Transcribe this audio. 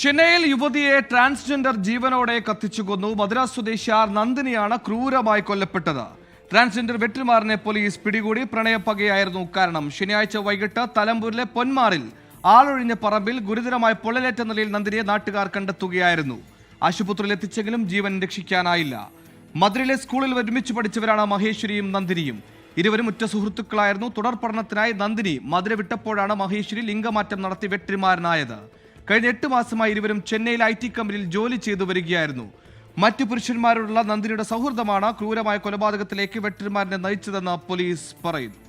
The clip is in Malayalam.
ചെന്നൈയിൽ യുവതിയെ ട്രാൻസ്ജെൻഡർ ജീവനോടെ കത്തിച്ചു കൊന്നു. മദ്രാസ് സ്വദേശിയാർ നന്ദിനിയാണ് ക്രൂരമായി കൊല്ലപ്പെട്ടത്. ട്രാൻസ്ജെൻഡർ വെട്രിമാറിനെ പോലീസ് പിടികൂടി. പ്രണയപ്പകയായിരുന്നു കാരണം. ശനിയാഴ്ച വൈകിട്ട് തലമ്പൂരിലെ പൊന്മാറിൽ ആളൊഴിഞ്ഞ പറമ്പിൽ ഗുരുതരമായ പൊള്ളലേറ്റ നിലയിൽ നന്ദിനിയെ നാട്ടുകാർ കണ്ടെത്തുകയായിരുന്നു. ആശുപത്രിയിൽ എത്തിച്ചെങ്കിലും ജീവൻ രക്ഷിക്കാനായില്ല. മധുരയിലെ സ്കൂളിൽ ഒരുമിച്ച് പഠിച്ചവരാണ് മഹേശ്വരിയും നന്ദിനിയും. ഇരുവരും ഉറ്റ സുഹൃത്തുക്കളായിരുന്നു. തുടർ പഠനത്തിനായി നന്ദിനി മധുര വിട്ടപ്പോഴാണ് മഹേശ്വരി ലിംഗമാറ്റം നടത്തി വെട്രിമാരനായത്. കഴിഞ്ഞ 8 മാസമായി ഇരുവരും ചെന്നൈയിൽ IT കമ്പനിയിൽ ജോലി ചെയ്തു വരികയായിരുന്നു. മറ്റു പുരുഷന്മാരോടുള്ള നന്ദിനിയുടെ സൗഹൃദമാണ് ക്രൂരമായ കൊലപാതകത്തിലേക്ക് വെട്രിമാരനെ നയിച്ചതെന്ന് പോലീസ് പറയുന്നു.